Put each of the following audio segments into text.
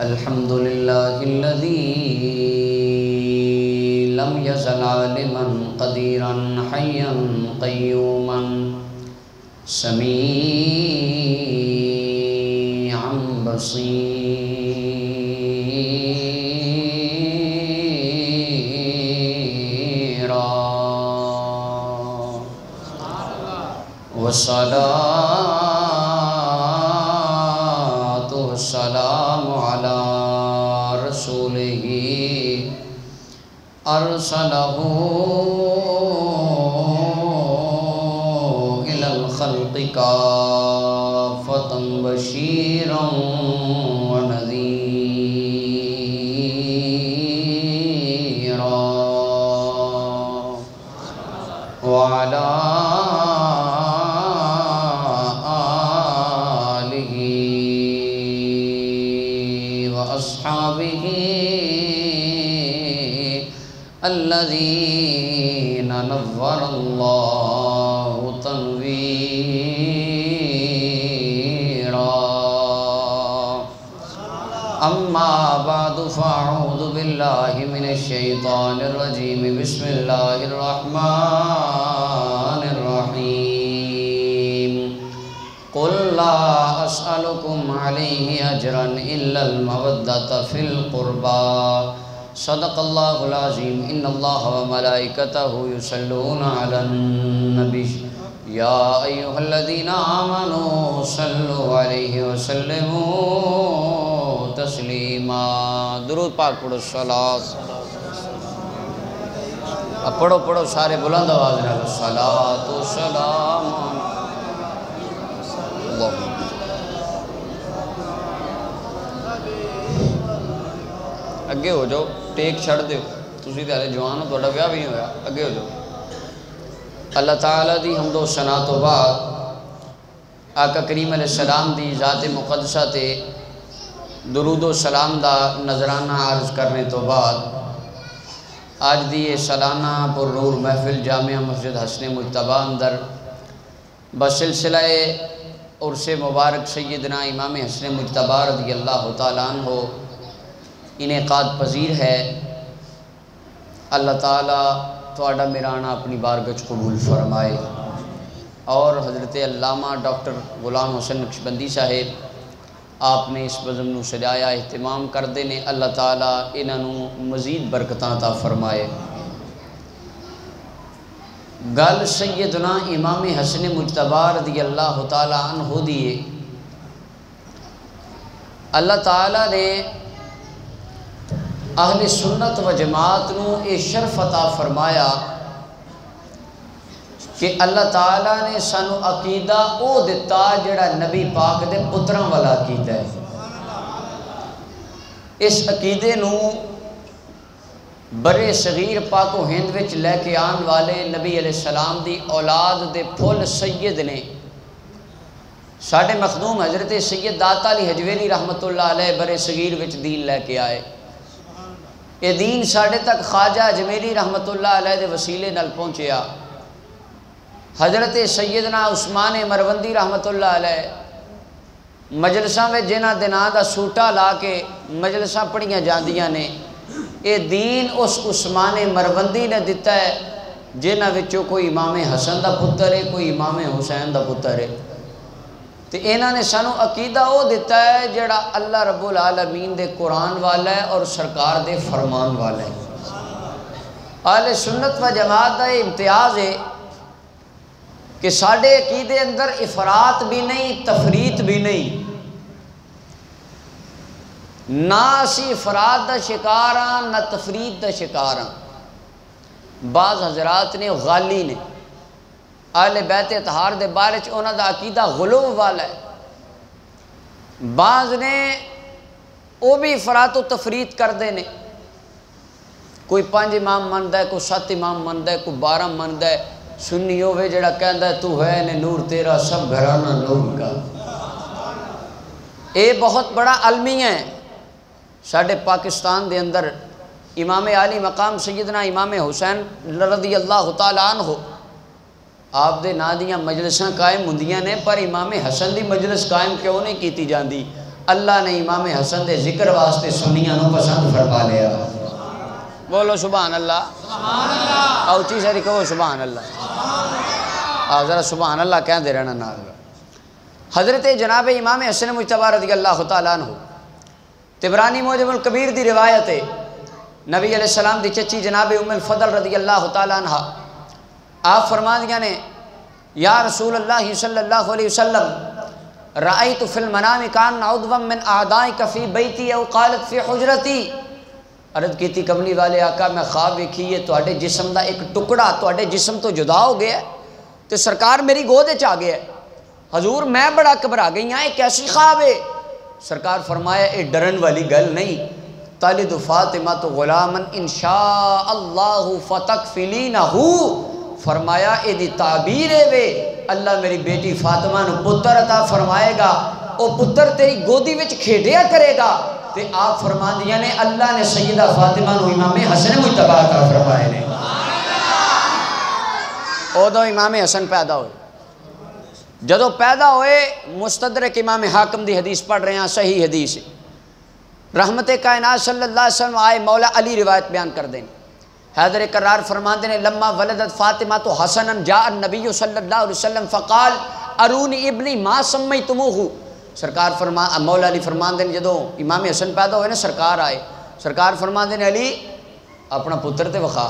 الحمد لله الذي لم يزل عالما قديرا حيا قيوما سميعا بصيرا والسلام على رسوله أرسله إلى الخلق كافة بشيرا ونذيرا وعلى أصحابه الذين نور الله تنويرا أما بعد فأعوذ بالله من الشيطان الرجيم بسم الله الرحمن الرحيم قل لا أسألكم عليه أجرا إلا المودة في القربى صدق الله العظيم إن الله وملائكته يصلون على النبي يا أيها الذين آمنوا صلوا عليه وسلموا تسليما درود پاک پڑھو صلاۃ اب پڑھو سارے بلند آواز میں صلاۃ و سلام اگے ہو جاؤ ٹیک چھڑ دیو تسی تے جوان ہو تہاڈا ویاہ بھی نہیں ہویا اگے ہو جاؤ اللہ تعالیٰ دی حمد و ثنا تو بعد آقا کریم علیہ السلام دی ذات مقدسہ تے درود و سلام دا نظرانہ عرض کرنے تو بعد آج دی یہ سالانہ پر نور محفل جامعہ مسجد حسن مجتبہ اندر بسلسلہ عرس مبارک سیدنا امام حسن مجتبہ رضی اللہ تعالیٰ عنہ انعقاد پذیر ہے۔ اللہ تعالیٰ تواڈا میرانہ اپنی بارگاہ قبول فرمائے اور حضرت علامہ ڈاکٹر غلام حسن نقشبندی صاحب آپ نے اس بزم نو سجایا اہتمام کردے نے اللہ تعالیٰ انہوں مزید برکتاں عطا فرمائے۔ گل سیدنا امام حسن مجتبہ رضی اللہ تعالیٰ عنہ دیئے اللہ تعالیٰ نے اہل سنت و جماعت نو اے شرف عطا فرمایا کہ اللہ تعالیٰ نے سانو عقیدہ او دیتا جڑا نبی پاک دے پتراں والا عقیدہ ہے۔ اس عقیدے نو برے صغیر پاک و ہند وچ لے کے آن والے نبی علیہ السلام دی اولاد دے پھل سید نے ساڑھے مخدوم حضرت سید داتا علی حجویری رحمت اللہ علیہ برے صغیر وچ دین لے کے آئے۔ یہ دین ساڑھے تک خواجہ اجمیری رحمت اللہ علیہ دے وسیلے نال پہنچیا۔ حضرت سیدنا عثمان مروندی رحمت اللہ علیہ مجلساں میں جنہ دناں دا سوٹا لا کے مجلساں پڑھیاں جاندیاں نے یہ دین اس عثمان مروندی نے دیتا ہے جنہ وچوں کوئی امام حسن دا پتر ہے کوئی امام حسین دا پتر ہے تو انہاں نے سانو عقیدہ او دیتا ہے جڑا اللہ رب العالمین دے قرآن والا ہے اور سرکار دے فرمان والا ہے۔ اہل سنت و جماعت دا امتیاز ہے کہ ساڑھے عقیدے اندر افراط بھی نہیں تفریط بھی نہیں، نہ اسی افراط دا شکاراں نہ تفریط دا شکاراں۔ بعض حضرات نے غالی نے اہل بیت اطہار دے بارے چ انہاں دا عقیدہ غلو والا ہے، بعض نے او بھی افراط و تفریط کر دے نے، کوئی 5 امام مند ہے کوئی 7 امام مند ہے کوئی 12 مند ہے، سنی ہوئے جڑا کہندا ہے تو ہے نے نور تیرا سب گھرانہ نور کا۔ اے بہت بڑا علمی ہے۔ ساڑھے پاکستان دے اندر امام عالی مقام سیدنا امام حسین رضی اللہ تعالیٰ عنہ آپ دے نا دیاں مجلساں قائم ہوندیاں نے پر امام حسن دی مجلس قائم کیوں نہیں کیتی جاندی؟ اللہ نے امام حسن دے ذکر واسطے سنیاں نو پسند فرما لیا۔ بولو سبحان اللہ، اونچی ساری کہو سبحان اللہ، ذرا سبحان اللہ کہہ دے رہنا نال۔ حضرت جناب امام حسن مجتبی رضی اللہ تعالیٰ عنہ، طبرانی معجم الکبیر دی روایت ہے، نبی علیہ السلام دی چچی جناب ام الفضل رضی اللہ تعالیٰ عنہ آپ فرما دیا نے یا رسول اللہ صلی اللہ علیہ وسلم رأیت فی المنام کان عضوا من اعضائک فی بیتی او قالت فی حجرتی، عرض کیتی کملی والے آقا میں خواب ویکھی ہے تواڈے جسم دا ایک ٹکڑا تواڈے جسم تو جدا ہو گیا ہے تے سرکار میری گود وچ آ گیا ہے، حضور میں بڑا گھبرا گئی ہاں، یہ کیسی خواب ہے؟ سرکار فرمایا اے ڈرن والی گل نہیں، تلد فاطمہ تو غلامن انشاء اللہ فتکفلینہ، فرمایا اے دی تعبیر ہے وے اللہ میری بیٹی فاطمہ نو پتر عطا فرمائے گا، او پتر تیری گودی وچ کھیڈیا کرے گا، تے آپ فرما دیا نے اللہ نے سیدہ فاطمہ نو امام حسن مجتبی عطا فرمائے نے۔ او دو امام حسن پیدا ہوئے، جدو پیدا ہوئے مستدرک امام حاکم دی حدیث پڑھ رہے ہیں، صحیح حدیث رحمت کائنات صلی اللہ علیہ وسلم آئے مولا علی روایت بیان کر دیں، حیدر قرار فرماتے ہیں لما ولدت فاطمہ تو حسنا جاء النبی صلی اللہ علیہ وسلم فقال ارونی ابنی ما سمیتموہ، سرکار مولا علی فرماتے ہیں جدو امام حسن پیدا ہوئے نا سرکار آئے، سرکار فرماتے ہیں علی اپنا پتر تے وخا،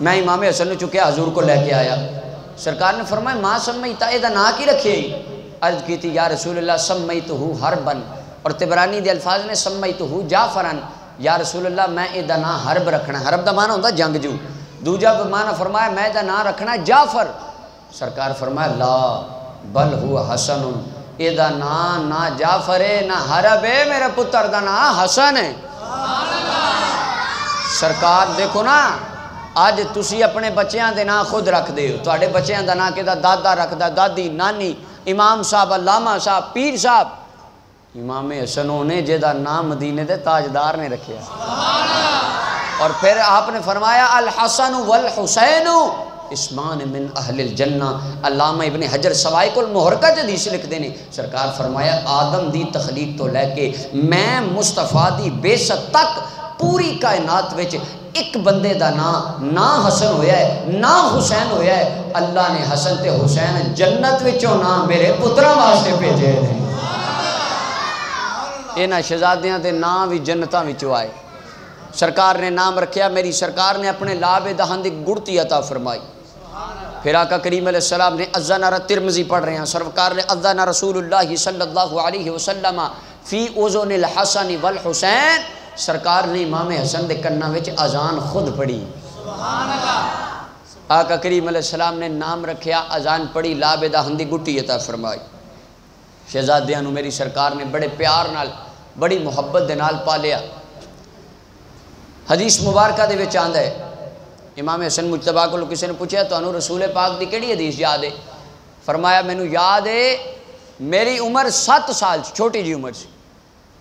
میں امام حسن نے چکیا حضور کو لے کے آیا، سرکار نے فرمایا ما سمیتا اے دا نا کی رکھے، عرض کی تھی یا رسول اللہ سمیتہو حربن، اور طبرانی دے الفاظ نے سمیتہو جعفرن، یا رسول اللہ میں اے دا نا حرب رکھنا، حرب دا معنی ہوتا جنگجو، دوجہ معنی فرمایا میں دا نا رکھنا جعفر، سرکار فرمایا لا بل ہوا حسن، اے دا نا جعفر ہے نہ حرب ہے، میرے پتر دا نا حسن ہے۔ سرکار دیکھو نا آج تسی اپنے بچیاں دے نا خود رکھ دے ہو، تو آڑے بچیاں دا نا کہ دا دادا رکھ دا، دادی، نانی، امام صاحب، علامہ صاحب، پیر صاحب، امام حسنوں نے جیدہ نام مدینے دے تاجدار نے رکھیا، اور پھر آپ نے فرمایا الحسن والحسین اسمان من اہل الجنہ، علامہ ابن حجر سوائق المحرقہ حدیث لکھ دینے، سرکار فرمایا آدم دی تخلیق تو لے کے میں مصطفیٰ دی بیست تک پوری کائنات وچ ایک بندے دا نہ حسن ہویا ہے نہ حسین ہویا ہے، اللہ نے حسن تے حسین جنت وچوں نہ میرے پترہ واسطے بھیجے ہیں، اینا شہزادیاں دے نام بھی جنتاں وچوں آئے، سرکار نے نام رکھیا، میری سرکار نے اپنے لاب دہن دی گڑتی عطا فرمائی، پھر آقا کریم علیہ السلام نے اذن ترمذی پڑھ رہے ہیں، سرکار نے اذن رسول اللہ صلی اللہ علیہ وسلم فی اذن الحسن والحسین، سرکار نے امام حسن دے کنہ وچ اذان خود پڑھی، آقا کریم علیہ السلام نے نام رکھیا، اذان پڑھی، لاب دہن دی گڑتی عطا فرمائی، شہزادیاں نو میری سرکار نے بڑے پیار نال بڑی محبت دے نال پالیا۔ حدیث مبارکہ دے وچ آندا ہے، امام حسن مجتبی کو کسی نے پوچھا تو رسول پاک دی کیڑی حدیث یاد ہے؟ فرمایا مینوں یاد ہے میری عمر 7 سال چھوٹی جی عمر سی،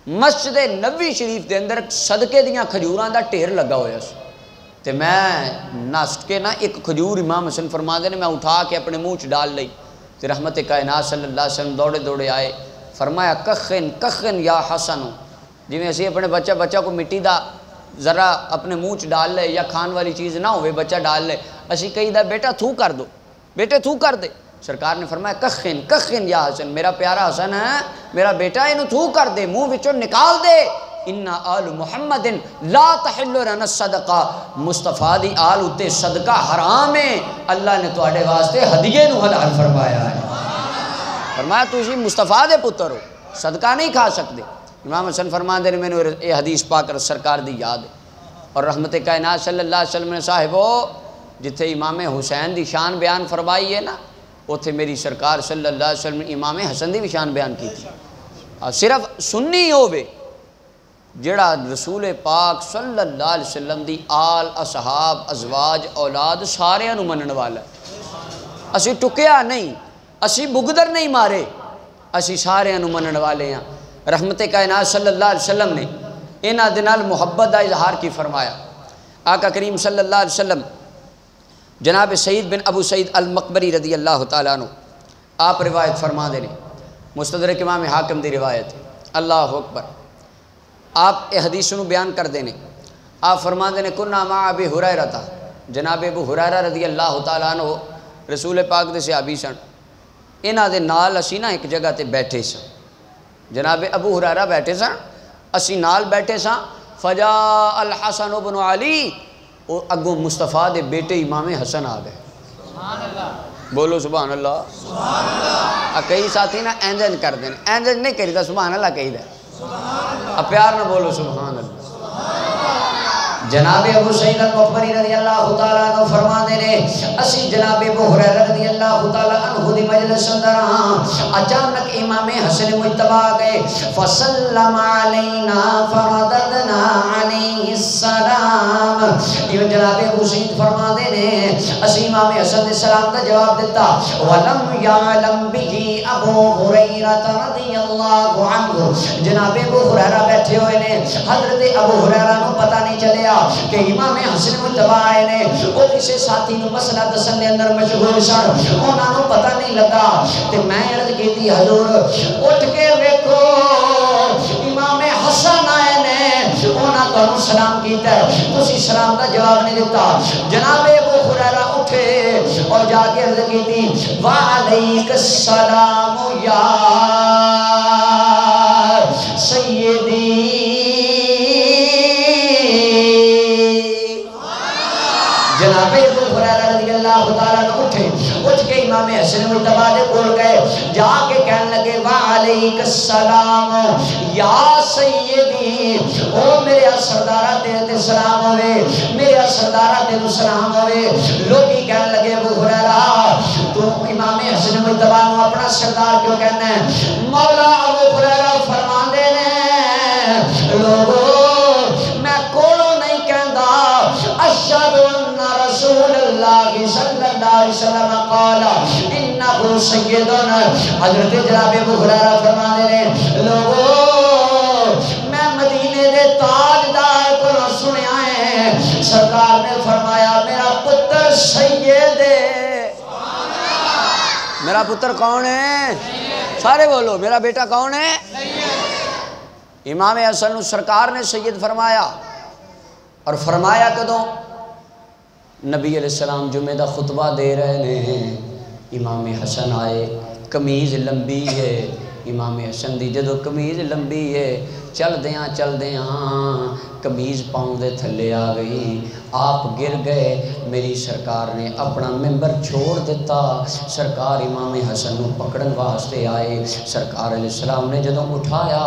مسجد نبوی شریف دے اندر صدقے دیاں کھجوراں دا ڈھیر لگا ہویا سی، تے میں نس کے نا ایک کھجور امام حسن فرماندے نے میں اٹھا کے اپنے منہ چ ڈال لئی، تے رحمت کائنات صلی اللہ علیہ وسلم دوڑے دوڑے آئے، فرمایا کخن کخن یا حسن، جی میں اسی اپنے بچہ کو مٹی دا ذرا اپنے منہ چ ڈال لے یا کھان والی چیز نہ ہوئے بچہ ڈال لے، اسی کہی دا بیٹا تھو کر دو، بیٹے تھو کر دے، سرکار نے فرمایا کخن کخن یا حسن، میرا پیارا حسن ہے میرا بیٹا انہوں تھو کر دے، منہ وچوں نکال دے، اِنَّا آلُ محمد لا تحل لنا الصدقہ، مصطفیٰ دی آل اتے صدقہ حرام ہے، اللہ نے تو آڑے واسطے ہدیے نو حلال فرمایا ہے، فرمایا تو اسی مصطفیٰ دے پتر ہو، صدقہ نہیں کھا سکتے۔ امام حسن فرماندے نے میں نے یہ حدیث پا کر سرکار دی یاد ہے، اور رحمت کائنات صلی اللہ علیہ وسلم نے صاحبو جتھے امام حسین دی شان بیان فرمائی ہے نا، اتھے میری سرکار صلی اللہ علیہ وسلم نے امام حسن دی بھی شان بیان کی تھی، صرف سنی ہوئے جڑا رسول پاک صلی اللہ علیہ وسلم دی آل اصحاب ازواج اولاد سارے انہوں منن والا ہے، اسی ٹکیا نہیں، اسی بگدر نہیں مارے، اسی سارے انہوں منن والے ہیں۔ رحمت کائنات صلی اللہ علیہ وسلم نے انہاں دے نال محبت دا اظہار کی فرمایا، آقا کریم صلی اللہ علیہ وسلم جناب سعید بن ابو سعید المقبری رضی اللہ تعالیٰ عنہ آپ روایت فرما دے نے، مستدرک امام حاکم دی روایت ہے، اللہ اکبر. آپ یہ حدیث نو بیان کر دینے. آپ فرما دینے کنا مع ابی ہریرہ تھا، جناب ابو ہریرہ رضی اللہ تعالیٰ عنہ رسول پاک دے صحابی سن. انہاں دے نال اسی نا ایک جگہ تے بیٹھے سن. جناب ابو ہریرہ بیٹھے سن، اسی نال بیٹھے سن. فجاء الحسن بن علی، اگوں مصطفیٰ دے بیٹے امام حسن آ گئے. سبحان اللہ، بولو سبحان اللہ. سبحان اللہ. کئی ساتھی نا اینجن کر دیں، اینجن نہیں کری دا سبحان اللہ کہی دا. پیار نہ بولو سبحان اللہ. جناب ابو سعید المقبری رضی اللہ تعالیٰ عنہ فرما دے نے اسی جناب ابو ہریرہ رضی اللہ تعالیٰ عنہ دی مجلس اندر اچانک امام حسن مجتبی گئے. فسلم علینا فرددنا علیہ السلام. یہ جناب ابو سعید فرما دے نے اسی امام حسن دے سلام دا جواب دیتا. ولم یعلم به ابو ہریرہ رضی اللہ عنہ. جناب ابو ہریرہ بیٹھے ہوئے نے، حضرت ابو ہریرہ نو پتہ نہیں چلیا کہ امام حسن مجتبی آئے نے. وہ کسی ساتھی نو مسئلہ دسن دے اندر مشغول سن، انہاں نو پتہ نہیں لگا. تے میں عرض کیتی حضور اٹھ کے ویکھو امام حسن آئے نے، انہاں تانوں سلام کیتا ہے، تسی سلام دا جواب نہیں دیتا. جناب ابو ہریرہ اٹھے اور جا کے عرض کیتی وعلیک السلام یا سیدی. جناب ابو ہریرہ رضی اللہ تعالیٰ نے اٹھ کے امام حسن مجتبی دے کول گئے، جا کے کہنے لگے وعلیک السلام یا سیدی. او میرے سردارہ تیرے سلام ہوئے، میرے سردارہ تیرے سلام ہوئے. لوگی کہنے لگے ابو ہریرہ تو امام حسن مجتبی نو اپنا سردار کیوں کہنا ہے؟ مولا ابو ہریرہ فرما دے نے لوگو میں کولو نہیں کہندا اشہد ان رسول اللہ صلی اللہ علیہ وسلم قال انہو سیدنا. حضرت جناب ابو ہریرہ فرما دے نے لوگو میں مدینے دے تاجدار کو سنیا ہے، سرکار نے فرمایا میرا پتر سید ہے. میرا پتر کون ہے؟ سارے بولو میرا بیٹا کون ہے؟ امام حسن سرکار نے سید فرمایا. اور فرمایا کدوں؟ نبی علیہ السلام جمعہ دا خطبہ دے رہے ہیں، امام حسن آئے. قمیض لمبی ہے امام حسن دی، جدو قمیض لمبی ہے چل دیاں قمیض پاؤں دے تھلے آ گئی. آپ گر گئے، میری سرکار نے اپنا ممبر چھوڑ دیتا. سرکار امام حسن نو پکڑن واسطے آئے. سرکار علیہ السلام نے جدو اٹھایا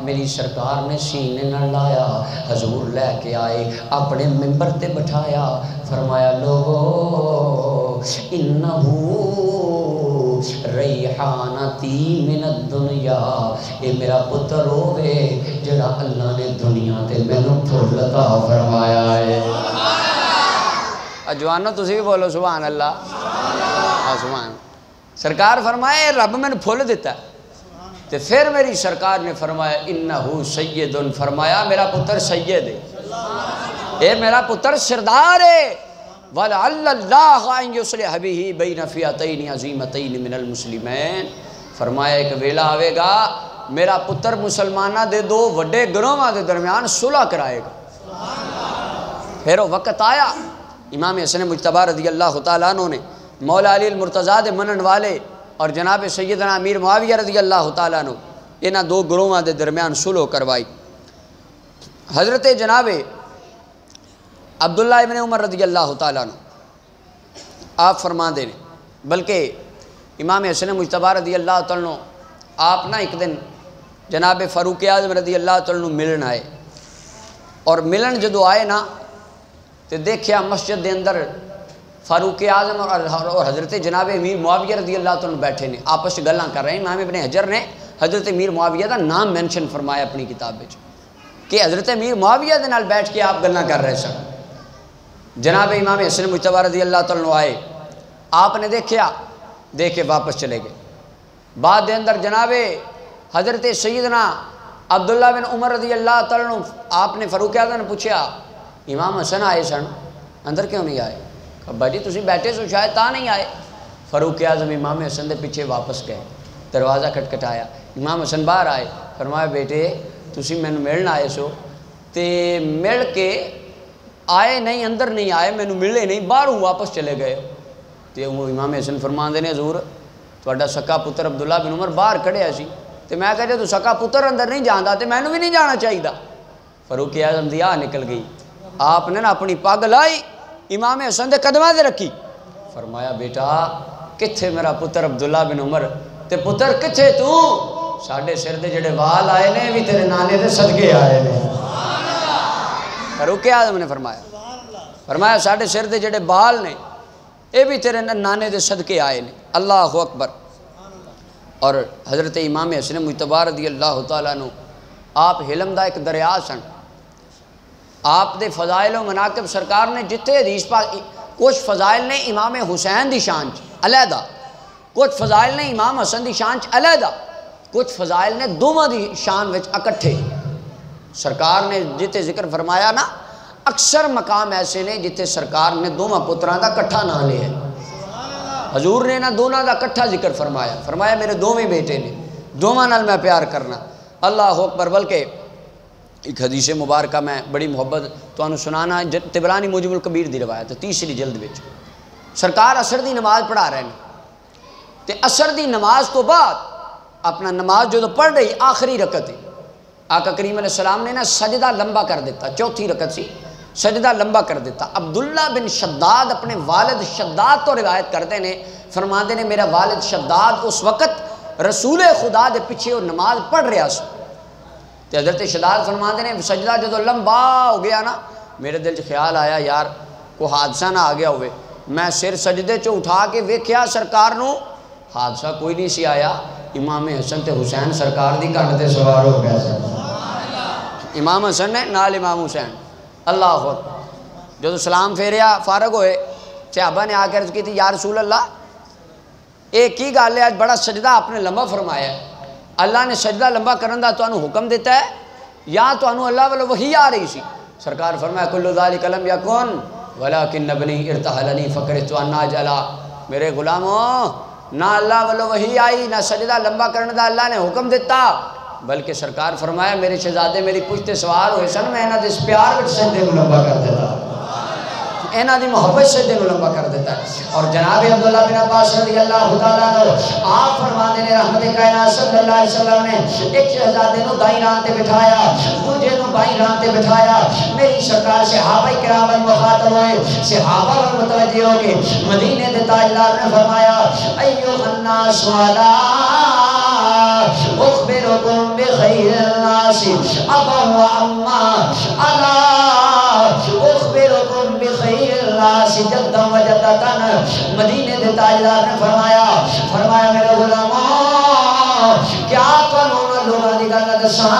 میری سرکار نے سینے نہ لایا، حضور لے کے آئے اپنے ممبر تے بٹھایا. فرمایا لوگو انہو ریحانتی من الدنیا، اے میرا پتر ہوئے جڑا اللہ نے دنیا تے میں نو پھول عطا فرمایا ہے. جوانو تسی بھی بولو سبحان اللہ. سبحان. سرکار فرمائے رب میں نے پھول دیتا ہے. تے پھر میری سرکار نے فرمایا انہو سید، فرمایا میرا پتر سید ہے، اے میرا پتر سردار ہے. وَلَعَلَّ اللَّهَ أَن يُصْلِحَ بِهِ بَيْنَ فِئَتَيْنِ عَظِيمَتَيْنِ مِنَ الْمُسْلِمِينَ. فرمایا ایک ویلا آوے گا میرا پتر مسلمانہ دے دو وڈے گروہاں دے درمیان صلح کرائے گا. پھر وہ وقت آیا امام حسن مجتبی رضی اللہ تعالیٰ عنہ نے مولا علی المرتضیٰ دے منن والے اور جناب سیدنا امیر معاویہ رضی اللہ تعالیٰ عنہ انہاں دو گروہاں دے درمیان صلح کروائی. حضرت جناب عبداللہ ابن عمر رضی اللہ تعالیٰ عنہ آپ فرما دے بلکہ امام حسن مجتبی رضی اللہ تعالیٰ عنہ آپ نا ایک دن جناب فاروق اعظم رضی اللہ تعالیٰ عنہ ملن آئے. اور ملن جدو آئے نا تو دیکھیا مسجد دے اندر فاروق اعظم اور حضرت جناب امیر معاویہ رضی اللہ تعالیٰ عنہ بیٹھے نے آپس گلاں کر رہے ہیں. امام ابن حجر نے حضرت امیر معاویہ دا نام مینشن فرمایا اپنی کتاب میں کہ حضرت امیر معاویہ دے نال بیٹھ کے آپ گلاں کر رہے سن. جناب امام حسن مجتبی رضی اللہ تعالیٰ عنہ آئے، آپ نے دیکھیا، دیکھ کے واپس چلے گئے. بعد دے اندر جناب حضرت سیدنا عبداللہ بن عمر رضی اللہ تعالیٰ عنہ آپ نے فاروق اعظم نے پوچھا امام حسن آئے سن اندر کیوں نہیں آئے؟ ابا جی تسی بیٹھے سو شاید تا نہیں آئے. فاروق اعظم امام حسن دے پیچھے واپس گئے، دروازہ کھٹکھٹایا، امام حسن باہر آئے. فرمایا بیٹے تسی مینوں ملن آئے سو تے مل کے آئے نہیں اندر نہیں آئے مینوں ملے نہیں باہروں واپس چلے گئے تے امام حسن فرماندے نے حضور تہاڈا سکا پتر عبداللہ بن عمر باہر کھڑیا سی تے میں کہا تو سکا پتر اندر نہیں جاندا تے مینوں بھی نہیں جانا چاہیے فاروق اعظم دی نکل گئی آپ نے نا اپنی پگ لائی امام حسن دے قدماں تے رکھی فرمایا بیٹا کتھے میرا پتر عبداللہ بن عمر تے پتر کتھے تو ساڈے سر دے جڑے وال آئے نے بھی تیرے نانے دے صدقے آئے نے فاروق اعظم نے فرمایا ساڈے سر دے جڑے بال نے اے بھی تیرے نانے دے صدقے آئے نے اللہ اکبر اور حضرت امام حسن مجتبی رضی اللہ تعالیٰ عنہ آپ حلم دا ایک دریا سن آپ دے فضائل و مناقب سرکار نے جتنے حدیث پاک کچھ فضائل نے امام حسین دی شان علیحدہ کچھ فضائل نے امام حسن دی شان علیحدہ کچھ فضائل نے دونوں دی شان وچ اکٹھے سرکار نے جتے ذکر فرمایا نا اکثر مقام ایسے نے جتے سرکار نے دونوں پتران دا کٹھا نہ لیا حضور نے نا دونوں دا کٹھا ذکر فرمایا میرے دوویں بیٹے نے دونوں نال میں پیار کرنا اللہ اکبر بلکہ ایک حدیث مبارکہ میں بڑی محبت تو انہوں سنانا طبرانی موجم الکبیر دی روایت تیسری جلد وچ سرکار عصر دی نماز پڑھا رہے ہیں تے عصر دی نماز تو بعد اپنا نماز جو پڑھ رہی آخری رکعت ہے آقا کریم علیہ السلام نے نا سجدہ لمبا کر دیتا چوتھی رکعت سی سجدہ لمبا کر دیتا عبداللہ بن شداد اپنے والد شداد تو روایت کرتے ہیں فرماندے نے میرا والد شداد اس وقت رسول خدا دے پیچھے وہ نماز پڑھ رہا سو تے حضرت شداد فرماندے نے سجدہ جدو لمبا ہو گیا نا میرے دل چ خیال آیا یار کوئی حادثہ نہ آ گیا ہوئے میں سر سجدے چو اٹھا کے ویکھیا سرکار نو حادثہ کوئی نہیں سی آیا امام حسن تے حسین سرکار دی کھٹ تے سوار ہو گیا سر امام حسن نے نال امام حسین اللہ اکبر جدو سلام پھیریا فارغ ہوئے صحابہ نے آ کے عرض کی تھی یا رسول اللہ ایک ہی گل ہے آج بڑا سجدہ آپ نے لمبا فرمایا ہے اللہ نے سجدہ لمبا کرن دا تو انہوں حکم دیتا ہے یا تو انہوں اللہ والا وحی آ رہی سی سرکار فرمایا کلو ذالک لم یکن ولیکن ابنی ارتحلنی فکرت ان اجلا میرے غلاموں نہ اللہ والا وحی آئی نہ سجدہ لمبا کرن دا اللہ نے حکم دیتا بلکہ سرکار فرمایا میرے شہزادے میری پشت سوار ہوئے سن میں انہاں دے اس پیار وچ سجدے کو لمبا کر دیتا انہاں دی محبت سجدے کو لمبا کر دیتا ہے اور جناب عبداللہ بن عباس رضی اللہ تعالیٰ عنہ آپ فرمانے نے رحمت کائنات صلی اللہ علیہ وسلم نے ایک شہزادے نو دائیں ران تے بٹھایا دوجے نو بائیں ران تے بٹھایا میری سرکار صحابہ کرام مخاطب ہوئے صحابہ متوجہ ہو کے مدینے دے تاجدار نے فرمایا ایھا الناس والا اخبرکم بخیر الناس ابا و اما الا اخبرکم بخیر الناس جدا و جدتن مدینے دے تاجدار نے فرمایا میرے غلاموں کیا قانون لوگاں دی گل دساں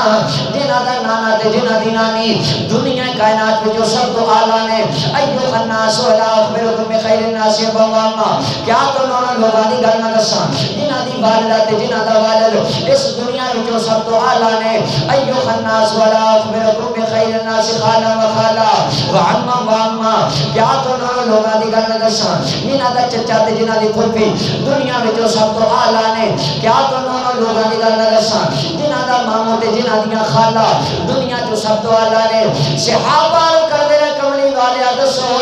جنہاں دا نانا تے جنہاں دی نانی دنیا کائنات وچ سب تو اعلی نے ایھا الناس ولا اخبرکم بخیر الناس ابا و اما کیا قانون لوگاں دی گل دساں جنہاں دی والدہ تے جنہاں دا والد اس دنیا وچ سب تو اعلی نے ایھا الناس ولا اخبرکم بخیر الناس خالا و خالا و عما و عما کیا قانون لوگاں دی گل دساں جنہاں دا چچا تے جنہاں دی پھپھی دنیا وچ سب تو اعلی نے کیا قانون لوگاں دی گل دساں جنہاں دا مامو تے جنہاں دیاں خالہ دنیا چ سب تو اعلی نے صحابہ کردے نے کملی والے دسو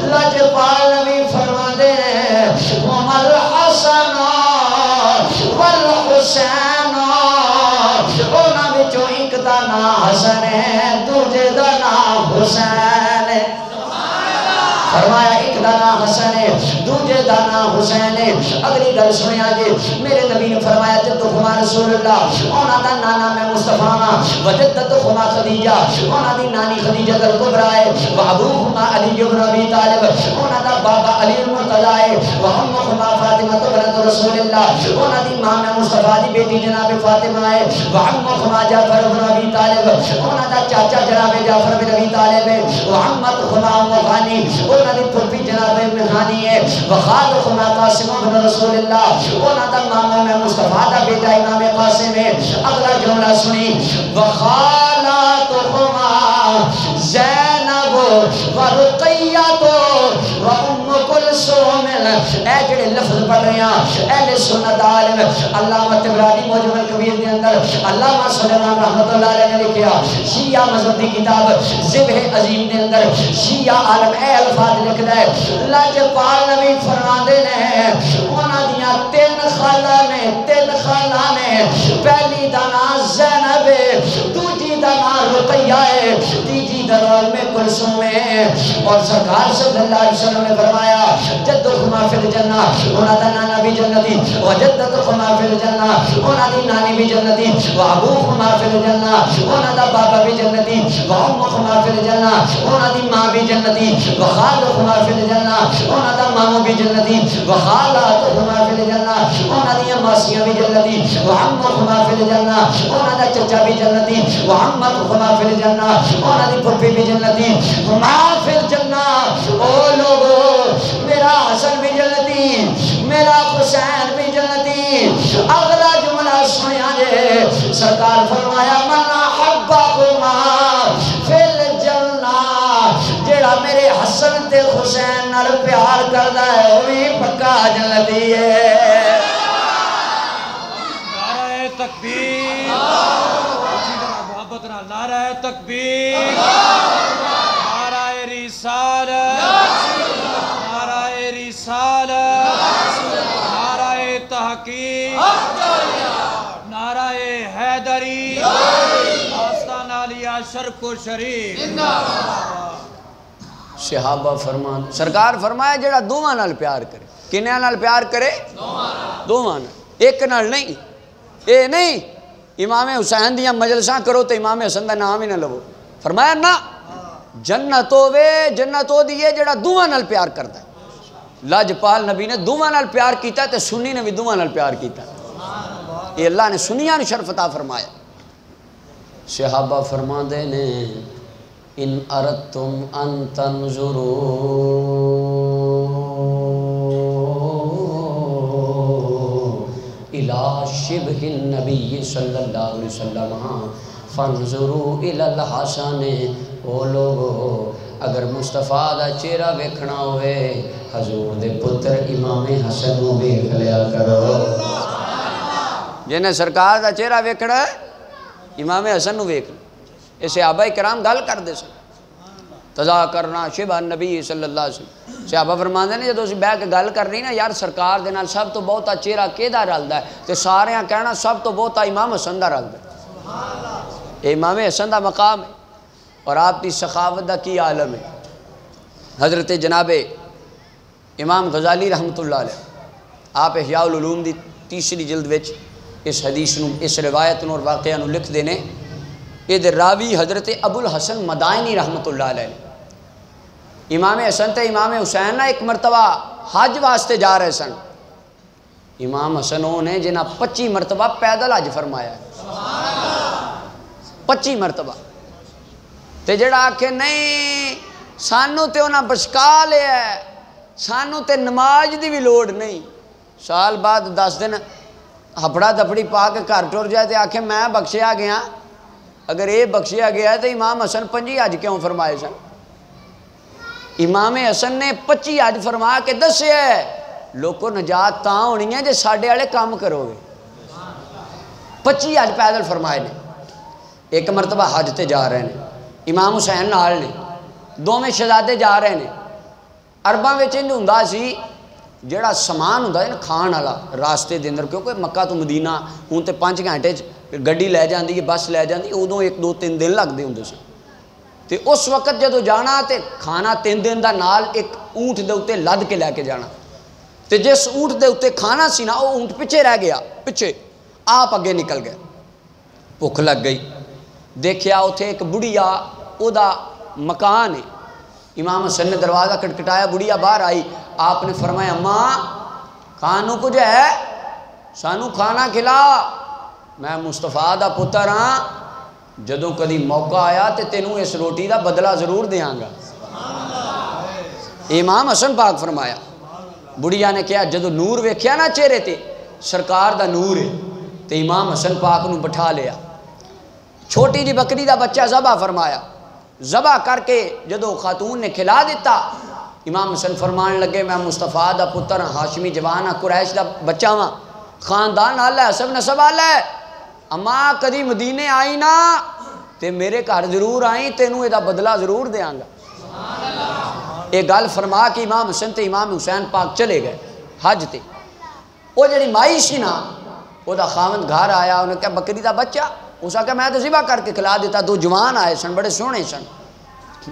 لجپال نبی فرماندے نے عمر حسن والحسین انہاں وچوں ایک دا نام حسن ہے دوجے دا نام حسین ہے فرمایا ایک دا نام حسن ہے دوجے دا نام حسین ہے اگلی گل سنیا جی میرے نبی نے فرمایا جدہما رسول اللہ انہاں دا نانا میں مصطفیٰ ہاں وجدتہما خدیجہ انہاں دی نانی خدیجہ الکبریٰ ہے وابوہما علی بن ابی طالب انہاں دا بابا علی المرتضیٰ ہے وامہما فاطمہ بنت رسول اللہ انہاں دی ماں میں مصطفیٰ دی بیٹی جناب فاطمہ ہے وامہما جعفر بن ابی طالب انہاں دا چاچا جناب جعفر بن ابی طالب ہے وامہما ام غانی انہاں دی پھپھی جناب مہانی ہے وخالہما قاسم بن رسول اللہ انہاں دا ماما میں مصطفیٰ دا بیٹا امام قاسم ہے اگلا جملہ سنی وخالاتہما زینب ورقیہ و ام کلثوم اے جڑے لفظ پڑھ رہے میاں اہل سنت عالم علامہ طبرانی معجم الکبیر دے اندر علامہ سلیمان رحمت اللہ علیہ نے لکھیا شیعہ مذہب دی کتاب ذبح عظیم دے اندر شیعہ عالم اے الفاظ لکھدا ہے لاجپال نبی فرماندے نے انہاں دیاں تین خالہ نے پہلی دا نام زینب ہے دوجی دا نام رقیہ ہے تیجی دا نام ام کلثوم ہے اور سرکار صلی اللہ علیہ وسلم نے فرمایا جدکما فی الجنہ انہاں دا نانا بھی جنتی و جدتکما فی الجنہ انہاں دی نانی بھی جنتی و ابوکما فی الجنہ انہاں دا بابا بھی جنتی و امکما فی الجنہ انہاں دی ماں بھی جنتی و خالکما فی الجنہ انہاں دا مامو بھی جنتی و خالاتکما فی الجنہ انہاں دی ماسیاں بھی جنتی و عمکما فی الجنہ انہاں دا چچا بھی جنتی و عمکما فی الجنہ انہاں دی پھپھی بھی جنتی ما فی الجنہ او لوگو میرا حسن بھی جنتی میرا حسین بھی جنتی اگلا جملہ سنیا جے سرکار فرمایا من احبہما فی الجنہ جیڑا میرے حسن تے حسین نال پیار کردا ہے وہ بھی پکا جنتی ہے نعرہ تکبیر نعرہ تکبیر نعرہ رسالت نعرہ رسالت نعرہ تحقیق نعرہ حیدری آستان علیہ شرف و شریف صحابہ فرمان سرکار فرمایا جڑا دوواں نال پیار کرے کنیاں نال پیار کرے دوواں نال ایک نال نہیں اے نہیں امام حسین دیاں مجلساں کرو تو امام حسن دا نام ہی نہ لو فرمایا نا جنت ہووے جنت ہو دیئے جڑا دوواں نال پیار کردا ہے لاجپال نبی نے دوواں نال پیار کیتا تے سنی نے بھی دوواں نال پیار کیتا یہ اللہ نے سنیاں نے شرف عطا فرمایا صحابہ فرماندے نے ان اردتم ان تنظروا الى شبہ النبی صلی اللہ علیہ وسلم فانظروا الى الحسن او لوگو اگر مصطفیٰ دا چہرہ ویکھنا ہوئے حضور دے پتر امام حسن نو ویکھ لیا کرو جنہیں سرکار دا چہرہ ویکھنا ہے امام حسن نو ویکھ لیا یہ صحابہ کرام گل کر دے سن تذاکرنا شبہ نبی صلی اللہ علیہ وسلم صحابہ فرماندے نے جدو اسی بہ کے گل کرنی نا یار سرکار دے نال سب تو بہتا چہرہ کیدا رلدا ہے تے سارے کہنا سب تو بہتا امام حسن دا رلدا ہے امام حسن دا مقام ہے اور آپ کی سخاوت دا کی عالم ہے حضرت جناب امام غزالی رحمت اللہ علیہ آپ احیاء العلوم دی تیسری جلد وچ اس حدیث نو اس روایت نو اور واقعہ نو لکھ دینے یہ راوی حضرت ابو الحسن مدائنی رحمت اللہ علیہ امام حسن تے امام حسین ایک مرتبہ حج واسطے جا رہے سن امام حسن نے جنہ 25 مرتبہ پیدل حج فرمایا ہے 25 مرتبہ تے جڑا آکھے نہیں سانو تے انہاں بشکا لیا ہے سانو تے نماز دی بھی لوڑ نہیں سال بعد 10 دن ہپڑا دپڑی پا کے گھر ٹر جائے تے آکھے میں بخشیا گیا اگر یہ بخشیا گیا ہے تو امام حسن 25 حج کیوں فرمائے سن امام حسن نے 25 حج فرما کے دسے ہے لوگوں نجات تاں ہونی ہے جے ساڈے والے کام کرو گے 25 حج پیدل فرمائے نے ایک مرتبہ حج تے جا رہے ہیں امام حسین نال نے دوویں شہزادے جا رہے ہیں عرباں وچ انج ہوندا سی جڑا سامان ہوندا ہے نا کھان والا راستے دے اندر کیونکہ مکہ تو مدینہ ہوں تے 5 گھنٹے گڈی لے جاندی ہے بس لے جاندی ادوں 1 2 3 دن لگدے ہوندے سن تے اس وقت جدوں جانا تے کھانا 3 دن دا نال ایک اونٹ دے اوتے لد کے لے کے جانا تے جس اونٹ دے اوتے کھانا سی نا وہ اونٹ پیچھے رہ گیا پیچھے آپ اگے نکل گئے بھوک لگ گئی دیکھیا اوتھے ایک بڑھیا او دا مکان ہے امام حسن نے دروازہ کٹکٹایا بڑھیا باہر آئی آپ نے فرمایا ماں کھانو کچھ ہے سانو کھانا کھلا میں مصطفیٰ دا پتر ہاں جدوں کدی موقع آیا تے تینوں اس روٹی دا بدلہ ضرور دیاں گا امام حسن پاک فرمایا بڑھیا نے کہا جدوں نور ویکھیا نا چہرے تے سرکار دا نور ہے تے امام حسن پاک نو بٹھا لیا چھوٹی جی بکری دا بچہ ذبح فرمایا ذبح کر کے جدو خاتون نے کھلا دیتا امام حسن فرمان لگے میں مصطفیٰ دا پتر ہاں، ہاشمی جوان ہاں، قریش دا بچہ ہاں، خاندان آلہ ہے، حسب نسب آلہ ہے، اما کدی مدینے آئی نا تے میرے گھر ضرور آئی، تینوں یہ دا بدلہ ضرور دیاں گا۔ ایک گل فرما کہ امام حسن تے امام حسین پاک چلے گئے حج تے، وہ جڑی مائی سی نا وہ دا خاوند گھر آیا، انہیں کہا بکری دا بچہ، اس نے کہا میں تو ذبح کر کے کھلا دیتا، دو جوان آئے سن بڑے سونے سن،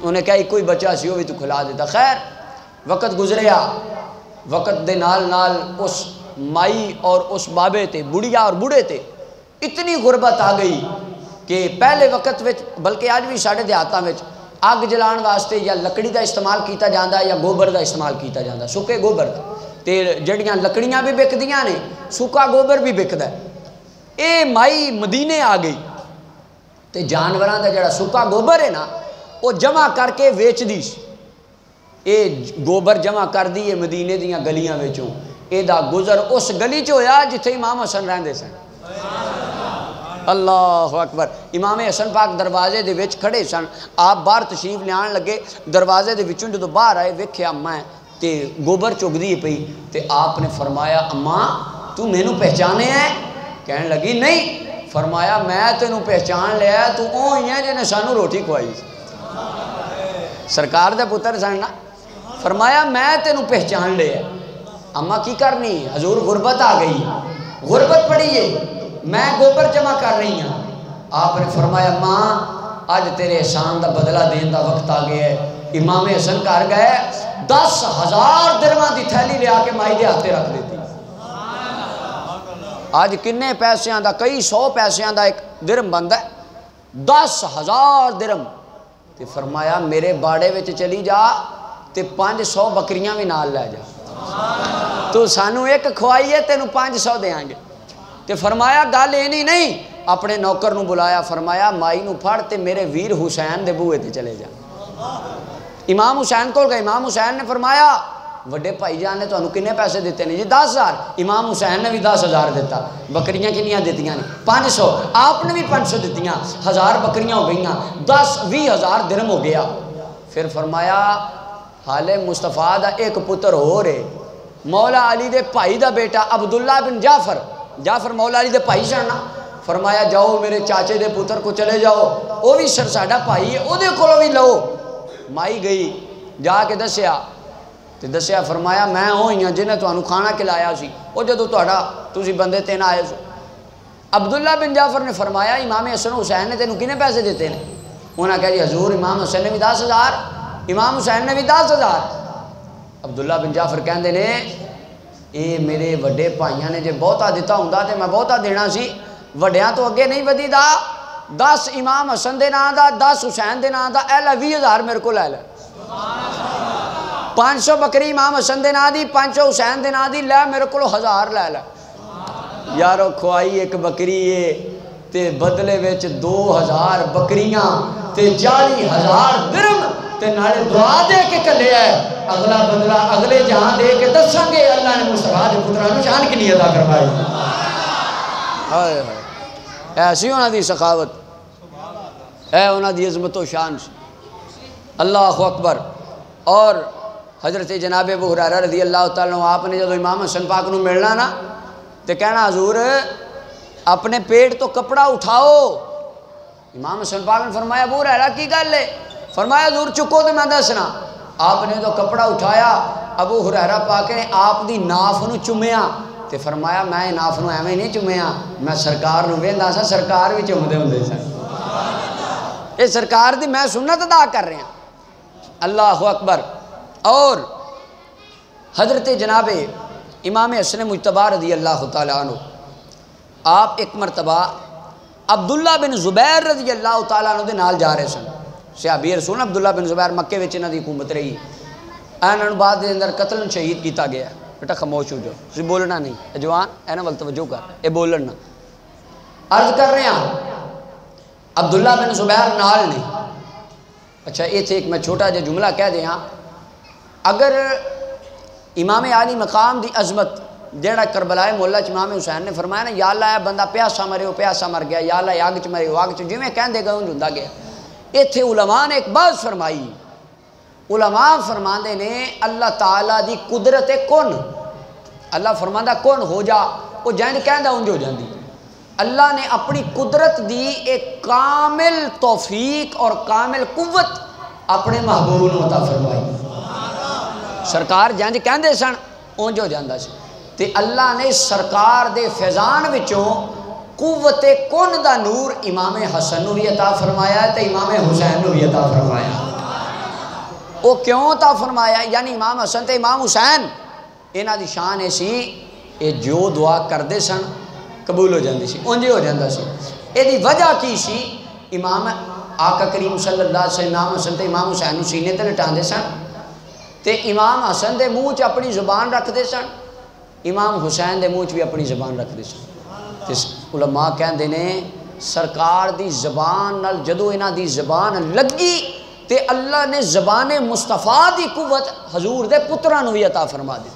انہیں کہا ایک کوئی بچہ سی وہ بھی تو کھلا دیتا۔ خیر وقت گزریا، وقت دے نال نال اس مائی اور اس بابے تے بڑھیا اور بوڑھے تے اتنی غربت آ گئی کہ پہلے وقت وچ بلکہ آج بھی ساڑھے دیہاتاں وچ اگ جلان واسطے یا لکڑی دا استعمال کیتا جاندا یا گوبر دا استعمال کیتا جاندا، سکے گوبر دا، تے جڑیاں لکڑیاں بھی بکدیاں نے، سکا گوبر بھی بکدا ہے۔ اے مائی مدینے آ گئی تے جانوراں دا جڑا سکا گوبر ہے نا وہ جمع کر کے ویچ دی، اے گوبر جمع کر دی ہے مدینے دیاں گلیاں وچوں، اے دا گزر اس گلی چ ہویا جتھے امام حسن رہندے سن۔ اللہ اکبر۔ امام حسن پاک دروازے دے وچ کھڑے سن، آپ باہر تشریف لیان لگے، دروازے دے وچوں جدوں باہر آئے ویکھیا میں تے گوبر چگدی پئی تے آپ نے فرمایا اماں تو مینوں پہچانے ہے؟ کہنے لگی نہیں۔ فرمایا میں تینوں پہچان لیا، تو او ہی ہے جنہیں سانو روٹی کھوائی، سرکار دے پتر سن نا۔ فرمایا میں تینوں پہچان لیا، اماں کی کرنی؟ حضور غربت آ گئی، غربت پڑی ہے، میں گوبر جمع کر رہی ہوں۔ آپ نے فرمایا ماں آج تیرے احسان دا بدلہ دین دا وقت آ گیا ہے۔ امام حسن کر گئے 10,000 درہماں دی تھیلی لیا کے مائی دے ہاتھے رکھ دیتی۔ آج کنے پیسیاں دا، کئی 100 پیسیاں دا ایک درہم بندا ہے، 10,000 درہم۔ تے فرمایا میرے باڑے وچ چلی جا تے 500 بکریاں بھی نال لے جا، تو سانو ایک کھوائیے تینوں 500 دیاں گے۔ تے فرمایا گل یہ نہیں، اپنے نوکر نو بلایا، فرمایا مائی نو پھڑ تے میرے ویر حسین دے بوئے تے چلے جا۔ امام حسین کو گئے، امام حسین نے فرمایا وڈے بھائی جان نے تانوں کنے پیسے دیتے ہیں؟ جی 10,000۔ امام حسین نے بھی 10,000 دیتا۔ بکریاں کنیاں دیتیاں نے؟ 500۔ آپ نے بھی 500 دیتیاں، 1000 بکریاں ہو گئیاں، 10-20,000 درہم ہو گیا۔ پھر فرمایا حالے مصطفیٰ دا ایک پتر ہو رہے، مولا علی دے بھائی دا بیٹا عبداللہ بن جعفر، جعفر مولا علی دے بھائی سننا۔ فرمایا جاؤ میرے چاچے دے پتر کو چلے جاؤ، وہ بھی سر ساڈا بھائی ہے، وہ دے کولوں بھی لو۔ مائی گئی جا کے دسیا تے دسیا، فرمایا میں ہوئی ہاں جنہیں تانوں کھانا کھلایا سی، وہ جدوں تسی بندے تین آئے سو۔ عبداللہ بن جعفر نے فرمایا امام حسن حسین نے تینوں کنے پیسے دیتے ہیں؟ انہوں نے کہا جی حضور امام حسن نے بھی 10,000، امام حسین نے بھی 10,000۔ عبداللہ بن جعفر کہندے نے اے میرے وڈے بھائیاں نے جے بہتا دیتا ہوندا تے میں بہتا دینا سی، وڈیاں تو اگے نہیں ودی دا، 10 امام حسن دے نام دا، 10 حسین دے نام دا، اے لے 20,000 میرے کو لے لے۔ 500 بکری امام حسن دے نام دی، 500 حسین دے نام دی، لے میرے کو 1000 لے لے۔ یارو کھوائی ایک بکری ہے تے بدلے وچ 2000 بکریاں تے 40,000 درہم تے نالے دعا دے کے کلے ہے، اگلا بدلہ اگلے جہاں دے کے دساں گے اللہ نے مصطفیٰ دے پترانوں شان کی عطا فرمائی۔ ہائے ہائے، ایسی ہونا دی سخاوت، اے ہونا دی عظمت و شان سے، اللہ اکبر۔ اور حضرت جناب ابو ہریرہ رضی اللہ تعالیٰ عنہ آپ نے جب امام حسن پاک نو ملنا نا تے کہنا حضور اپنے پیٹ تو کپڑا اٹھاؤ۔ امام حسن پاک نے فرمایا ابو ہریرہ کی گل ہے؟ فرمایا حضور چکو تو میں دسنا۔ آپ نے تو کپڑا اٹھایا، ابو ہریرہ پاک نے آپ دی ناف نو چومیا تے فرمایا میں ناف نو ایویں نہیں چومیا، میں سرکار نو ویندا سا، سرکار بھی چومدے ہوندے سن۔ یہ سرکار دی میں سنت ادا کر رہا ہوں، اللہ اکبر۔ اور حضرت جناب امام حسن مجتبی رضی اللہ تعالیٰ عنہ آپ ایک مرتبہ عبداللہ بن زبیر رضی اللہ تعالیٰ عنہ دے نال جا رہے سن۔ صحابی رسول عبداللہ بن زبیر مکے وچ انہاں دی حکومت رہی، انہاں نوں بعد دے اندر قتل شہید کیتا گیا۔ بیٹا خاموش ہو جاؤ، تسی بولنا نہیں، جوان انہاں ول توجہ کر، اے بولن نہ۔ عرض کر رہے ہیں عبداللہ بن زبیر نال نہیں۔ اچھا ایتھے ایک میں چھوٹا جا جملہ کہہ دیاں، اگر امام عالی مقام دی عظمت جیڑا کربلا مولا چ امام حسین نے فرمایا نا یا اللہ اے بندہ پیاسا مرے وہ پیاسا مر گیا، یا اللہ اگ چ مرے وہ اگ چ، جویں کہندے گئے اونج ہوندا گیا۔ ایتھے علماء نے ایک بات فرمائی، علماء فرماندے نے اللہ تعالیٰ دی قدرت کن، اللہ فرماندا کن ہو جا، وہ جائیں کہندا انج ہو جاندی۔ اللہ نے اپنی قدرت دی ایک کامل توفیق اور کامل قوت اپنے محبوب نوں عطا فرمائی۔ سرکار جنج کہندے سن انج ہو جاندا سی، تے اللہ نے سرکار دے فیضان وچوں قوت کن دا نور امام حسن نوں بھی عطا فرمایا تے امام حسین نوں بھی عطا فرمایا۔ وہ کیوں عطا فرمایا؟ یعنی امام حسن تے امام حسین انہاں دی شان ایسی اے جو دعا کردے سن قبول ہو جاندی سی، انج ہو جاندا سی۔ اے دی وجہ کی سی؟ امام آقا کریم صلی اللہ علیہ وسلم امام حسن تے امام حسین نوں سینے تے لٹاندے سن تے امام حسن دے منہ چ اپنی زبان رکھدے سن، امام حسین دے منہ چ بھی اپنی زبان رکھدے سن۔ تے علماء کہندے نے سرکار دی زبان نال جدوں انہاں دی زبان لگی تے اللہ نے زبان مصطفیٰ دی قوت حضور دے پتراں نوں بھی عطا فرما دی۔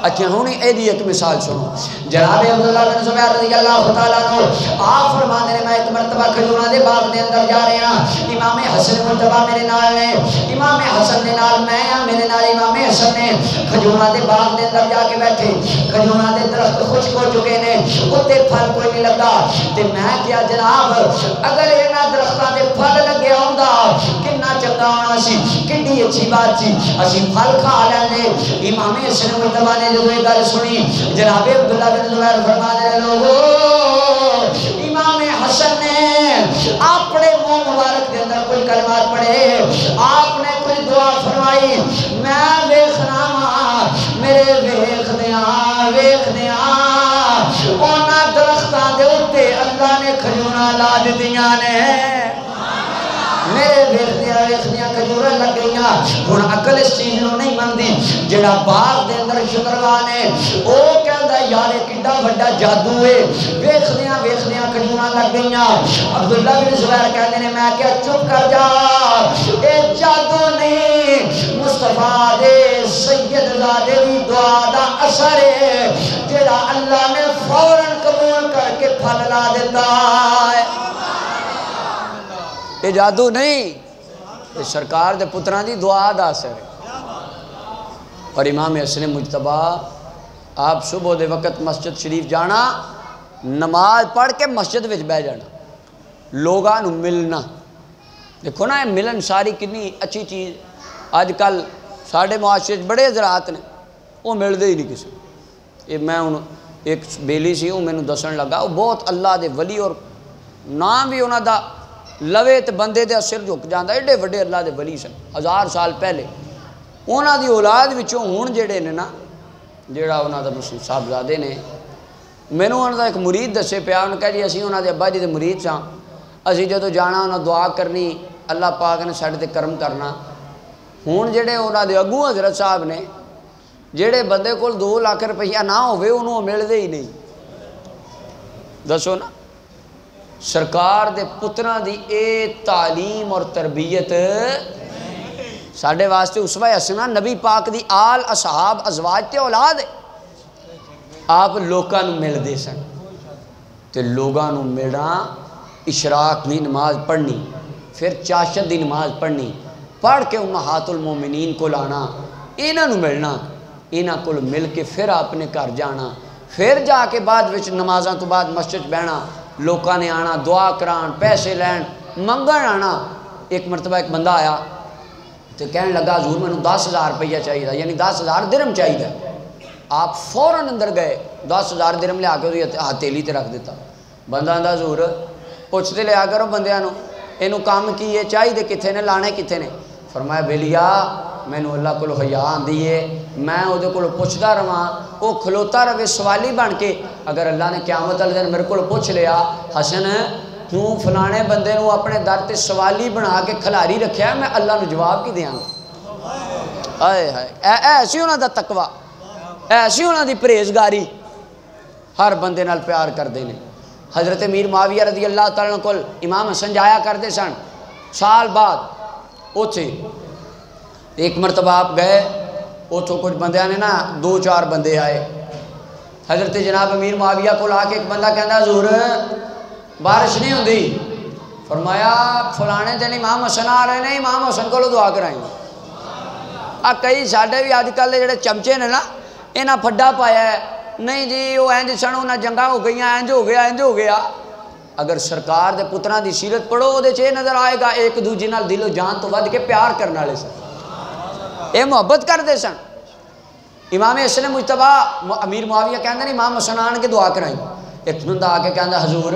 اچھا ہوں اے دی ایک مثال سنو، جناب عبداللہ بن زبیر رضی اللہ تعالیٰ عنہ آپ فرماندے نے میں ایک مرتبہ کھجوراں دے باغ دے اندر جا رہا ہاں، امام حسن مرتبہ میرے نال نے، امام حسن دے نال میں ہاں، میرے نال امام حسن نے کھجوراں دے باغ دے اندر جا کے بیٹھے، کھجوراں دے درخت خشک ہو چکے نے، اوتے پھل کوئی نہیں لگا، تے میں کیا جناب اگر انہاں درختاں دے پھل لگے ہوندا کنا چنگا ہونا سی، کڈی اچھی بات سی، اسی پھل کھا لیندے۔ امام حسن مرتبہ نے جدو یہ گل سنی، جناب عبداللہ بن زبیر فرما دے لوگو امام حسن نے اپنے منہ مبارک کے اندر کوئی کلمات پڑھے، آپ نے کوئی دعا فرمائی، میں ویکھنا میرے ویکھدیاں انہاں درختاں دے اوتے اللہ نے کھجوراں لا دتیاں نے، میرے ویکھدیاں کھجوراں لگ گئیاں۔ ہن عقل اس چیز نوں نہیں مندی، جڑا باغ دے اندر شکروان ہے او کہندا یار کڈا بڑا جادو ہے، ویکھدیاں کھجوراں لگ گئیاں۔ عبداللہ بن زبیر کہندے نے میں کیا چپ کر جا، اے جادو نہیں، مصطفیٰ دے سید زادے دی دعا دا اثر ہے جڑا اللہ نے فوراً قبول کر کے پھل لا دیتا ہے۔ یہ جادو نہیں، یہ سرکار دے پتران دی دعا دا اثر ہے۔ اور امام حسن مجتبہ آپ صبح دے وقت مسجد شریف جانا، نماز پڑھ کے مسجد وچ بیٹھ جانا، لوگاں نوں ملنا۔ دیکھو نا یہ ملن ساری کنی اچھی چیز، آج کل ساڑھے معاشرے بڑے حضرات نے وہ ملدے ہی نہیں کسی۔ یہ میں ایک بیلی سی ہوں، میں نے دسن لگا وہ بہت اللہ دے ولی اور نام بھی انہاں دا لوے تے بندے دے سر جھک جاندا، ایڈے وڈے اللہ دے ولی سن 1000 سال پہلے۔ انہاں دی اولاد وچوں ہن جڑے نے نا، جڑا انہاں دا مسلم صاحبزادے نے، مینوں انہاں دا ایک مرید دسے پیا، انہاں کہا جی اسی انہاں دے ابا جی دے مرید ساں، اسی جدوں جانا انہاں دعا کرنی، اللہ پاک نے ساڈے تے کرم کرنا۔ ہن جڑے انہاں دے اگوں حضرت صاحب نے، جڑے بندے کول 2 لاکھ روپیہ نہ ہوے انہوں ملدے ہی نہیں۔ دسو نا سرکار دے پتران دی اے تعلیم اور تربیت ساڑھے واسطے اسوہ حسنہ نبی پاک دی آل اصحاب ازواج تے اولاد ہے۔ آپ لوکاں نوں مل دے سن تے لوگاں نوں ملنا، اشراق دی نماز پڑھنی، پھر چاشت دی نماز پڑھنی، پڑھ کے امہات المومنین کو لانا، انہاں نوں ملنا، انہاں کو مل کے پھر اپنے گھر جانا، پھر جا کے بعد وچ نمازاں تو بعد مسجد بہنا، لوکاں نے آنا دعا کران، پیسے لین، منگن آنا۔ ایک مرتبہ ایک بندہ آیا تو کہنے لگا حضور میں نے 10,000 روپیہ چاہیے، یعنی 10,000 درہم چاہیے۔ آپ فوراً اندر گئے، 10,000 درہم لے آ کے ہتھیلی تے رکھ دیتا۔ بندہ آندا حضور پوچھتے لیا کرو بندیاں نو اینو کام کی ہے چاہیے کتنے نے، لانے کتنے نے؟ فرمایا بیلیا مینوں اللہ کو حیا آندی ہے، میں وہ کو پوچھتا رہا، وہ کھلوتا رہے سوالی بن کے، اگر اللہ نے قیامت والے دن میرے کو پوچھ لیا حسن تو فلانے بندے نو اپنے در تے سوالی بنا کے کھلاری رکھیا ہے، میں اللہ نو جواب کی دیاں گا۔ آئے ہائے ایسی انہاں دا تقوی، ایسی انہاں دی پرہیزگاری، ہر بندے نال پیار کردے نے۔ حضرت امیر معاویہ رضی اللہ تعالیٰ عنہ کول امام حسن جایا کرتے سن، سال بعد اوتھے ایک مرتبہ آپ گئے، اوتھوں کچھ بندیاں نے نا 2-4 بندے آئے، حضرت جناب امیر معاویہ کو آ کے ایک بندہ کہندا حضور بارش نہیں ہوندی، فرمایا فلانے دن امام حسن آ رہے ہیں، امام حسن کو دعا کرائیں۔ آ کئی ساڈے بھی اج کل جڑے چمچے نے نا انہاں پھڈا پایا ہے نہیں جی وہ انج سن انہاں جنگاں ہو گئیاں انج ہو گیا اگر سرکار دے پتراں دی سیرت پڑھو وہ نظر آئے گا ایک دوجے نال دل و جان تو ود کے پیار کرنے والے سن یہ محبت کرتے سن امام حسن مجتبیٰ امیر معاویہ کہندے نے امام حسن آن کے دعا کرائی ایک بندہ آ کے کہندا حضور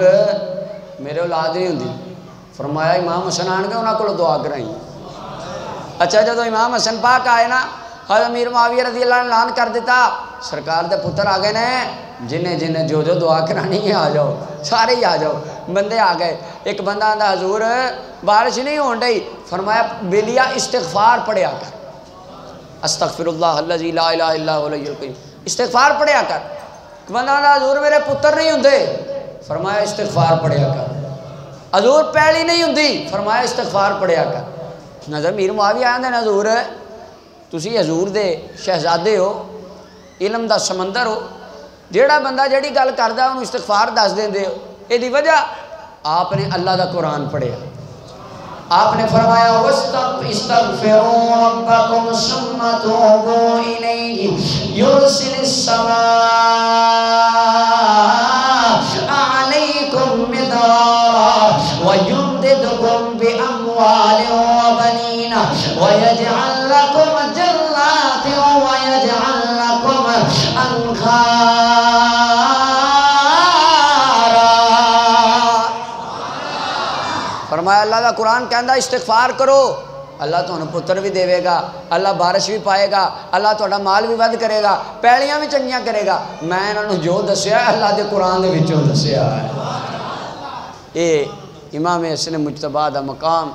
میرے اولاد نہیں ہوندی فرمایا امام حسن آن کے انہاں کولوں دعا کرائی اچھا جدو امام حسن پاک آئے نا حضرت امیر معاویہ رضی اللہ عنہ اعلان کر دیتا سرکار دے پتر آ گئے نے جنہیں جو دعا کرانی ہے آ جاؤ سارے ہی آ جاؤ بندے آ گئے ایک بندہ آندا حضور بارش نہیں ہون ڈئی فرمایا بیلیا استغفار پڑھیا کر استغفر اللہ الذی لا الہ الا هو الحی القیوم استغفار پڑھیا کر بندہ آندا حضور میرے پتر نہیں ہوندے فرمایا استغفار پڑھیا کر حضور پیلی نہیں ہوندی فرمایا استغفار پڑھیا کر نظر امیر معاویہ آندے نے حضور تسی حضور دے شہزادے ہو علم دا سمندر ہو جیڑا بندہ جیڑی گل کردا انہوں استغفار دس دیندے ہو اے دی وجہ آپ نے اللہ دا قرآن پڑھیا آپ نے فرمایا استغفروا ربکم ثم توبوا الیہ یرسل السماء علیکم مدرارا ویمددکم باموال وبنین ویجعل لکم جنات ویجعل لکم انہارا فرمایا اللہ دا قرآن کہندا استغفار کرو اللہ تمہیں پتر بھی دے گا اللہ بارش بھی پائے گا اللہ تہاڈا مال بھی ود کرے گا پیڑیاں بھی چنگیاں کرے گا میں انہوں جو دسیا اللہ دے قرآن دے وچوں دسیا ہے اے امام حسن مجتبیٰ دا مقام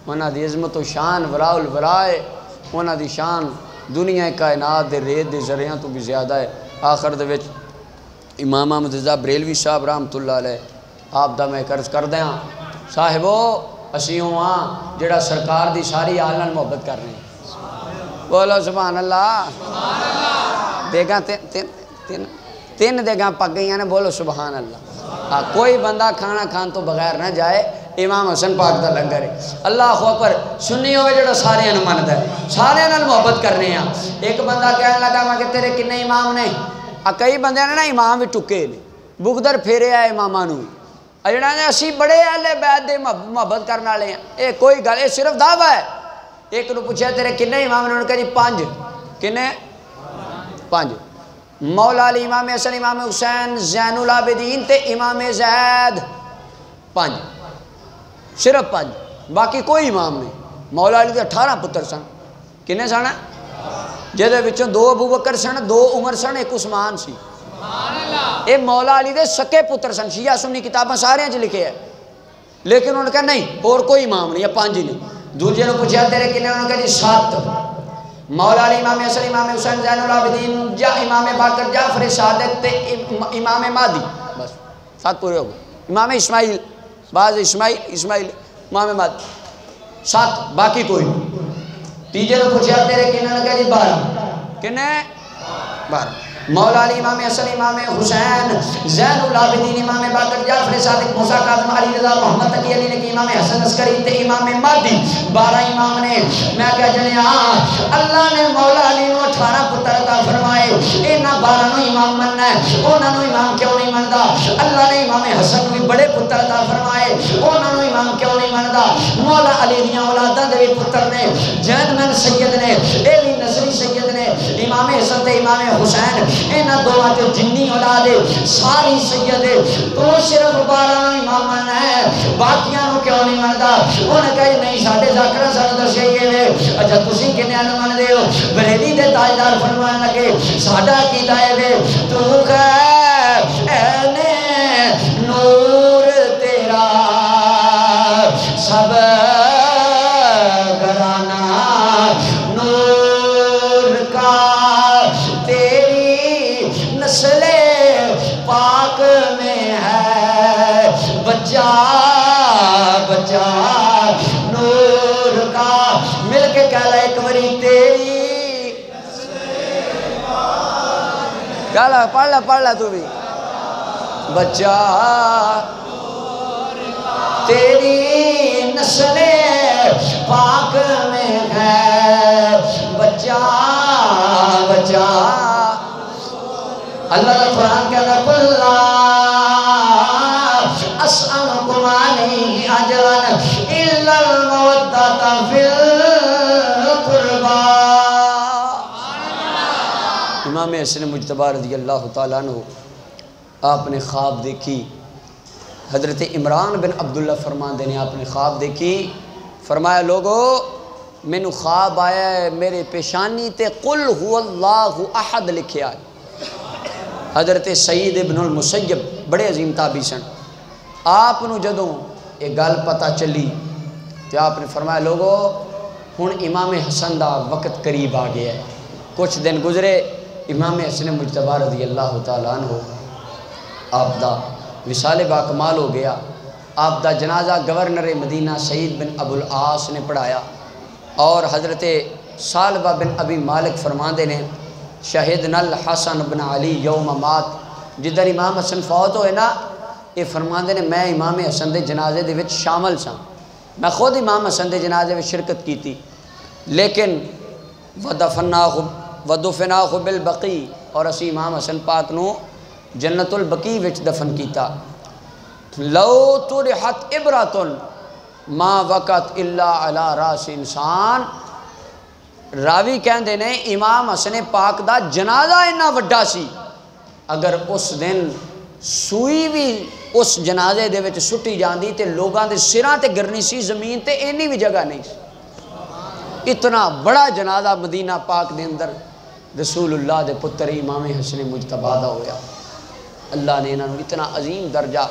انہاں دی عظمت و شان وراء الورائے انہاں دی شان دنیا کائنات دے ریت دے ذریعہ تو بھی زیادہ ہے آخر دے وچ امام احمد رضا بریلوی صاحب رحمت اللہ علیہ آپ دا میں قرض کر دیاں صاحبو اسی ہاں جڑا سرکار دی ساری آل نال محبت کر رہے ہیں بولو سبحان اللہ دیگاں تین دیگاں پک گئی ہیں بولو سبحان اللہ کوئی بندہ کھانا کھان تو بغیر نہ جائے امام حسن پاک دا لنگر ہے اللہ اکبر سنی ہوئے جڑا سارے نال مندا ہے سارے نال محبت کرنے ہیں ایک بندہ کہنے لگا میں کہ تیرے کنے امام نے کئی بندے نے نا امام بھی ٹکے نے بغدر پھیرے آئے اماماں نوں جڑا نے اسی بڑے اہل بیت دے محبت کرنے والے ہیں اے کوئی گل اے صرف دعویٰ ہے ایک نو پوچھا تیرے کنے امام نے انہوں نے کہا جی 5 کنے 5 مولا علی امام حسن امام حسین زین العابدین تے امام زید 5 صرف 5 باقی کوئی امام نہیں مولا علی دے 18 پتر سن کنے سن جہدے وچوں 2 ابو بکر سن 2 عمر سن 1 عثمان سی اے مولا علی دے سکے پتر سن شیعہ سنی کتاباں سارے ہیں لکھے ہیں لیکن انہوں نے کہا نہیں اور کوئی امام نہیں یا 5 ہی نہیں دوسرے نے پوچھا تیرے کنے انہوں نے کہا جی 7 مولا علی امام حسن امام حسین زین العابدین جا امام باقر جعفر صادق تے امام مہدی بس 7 پورے ہو گئے امام اسماعیل بعض اسماعیل امام مہدی 7 باقی کوئی نہیں تیجے نے پوچھا تیرے کنے انہوں نے کہا جی 12 کنے 12 مولا علی امام حسن امام حسین زین العابدین امام باقر جعفر صادق موسیٰ کاظم علی رضا محمد تقی علی نے کہ امام حسن عسکری تے امام مہدی 12 امام نے میں کہہ جنیا اللہ نے مولا علی نو 18 پتر عطا فرمائے انہاں 12 نو امام مننا ہے انہاں نو امام کیوں نہیں مندا اللہ نے امام حسن نو بھی بڑے پتر عطا فرمائے انہاں نو امام کیوں نہیں مندا مولا علی دیاں اولاداں دے بھی پتر نے جینمن سید نے اے بھی نصری سید نے امام حسن تے امام حسین اینا دو آتے جنی اولاد ساری سید تو صرف 12 امام ہے باقیاں نو کیوں نہیں مندہ انہیں کہا نہیں ساڑھے ذاکرہ ساڑھے درشے یہ ہے اچھا تسی کنے آنو من دے ہو بریلی دے تاجدار فرمان لگے ساڑھا کی دائے بے تو خینے نور تیرا سب گرانا نور کا نسل پاک میں ہے بچہ بچہ نور کا مل کے کہہ لے ایک بری تیری کہہ پڑھ لے تو بھی بچہ تیری نسل پاک میں ہے بچہ بچا اللہ کا قرآن کہنا قل لا اسألکم علیہ اجرا الا المودۃ فی القربى۔ امام حسن مجتبی رضی اللہ تعالیٰ عنہ آپ نے خواب دیکھی، حضرت عمران بن عبداللہ فرماندے نے آپ نے خواب دیکھی، فرمایا لوگو مینو خواب آیا ہے میرے پیشانی تے قل هو اللہ احد لکھیا ہے۔ حضرت سعید ابن المسیب بڑے عظیم تابعی سن، آپ نو جدوں یہ گل پتہ چلی تو آپ نے فرمایا لوگو ہن امام حسن دا وقت قریب آ گیا ہے۔ کچھ دن گزرے، امام حسن مجتبی رضی اللہ تعالیٰ عنہ آپ دا وصال باکمال ہو گیا۔ آپ دا جنازہ گورنر مدینہ سعید بن ابو العاص نے پڑھایا، اور حضرت ثعلبہ بن ابی مالک فرماندے نے شہدنا الحسن بن علی یوم مات، جدھر امام حسن فوت ہوئے نا، یہ فرماندے نے میں امام حسن دے جنازے دے وچ شامل سا، میں خود امام حسن دے جنازے وچ شرکت کی تھی، لیکن ودفناہ بالبقیع، اور اسی امام حسن پاک نو جنت البقیع وچ دفن کیتا۔ لو طرحت عبرۃ ما وقت الا علی راس انسان، راوی کہندے نے امام حسن پاک دا جنازہ اتنا وڈا سی، اگر اس دن سوئی بھی اس جنازے دے وچ سٹی جاندی تے لوگاں دے سراں تے گرنی سی، زمین تے اینی بھی جگہ نہیں سی۔ اتنا بڑا جنازہ مدینہ پاک دے اندر رسول اللہ دے پتر امام حسن مجتبی دا ہویا۔ اللہ نے انہوں نے اتنا عظیم درجہ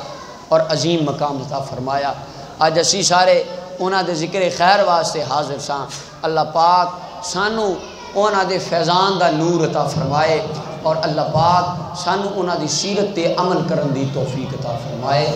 اور عظیم مقام عطا فرمایا۔ آج اسی سارے انہاں دے ذکر خیر واسطے حاضر ساں، اللہ پاک سانو انہاں دے فیضان دا نور عطا فرمائے، اور اللہ پاک سانو انہاں دی سیرت تے عمل کرن دی توفیق عطا فرمائے۔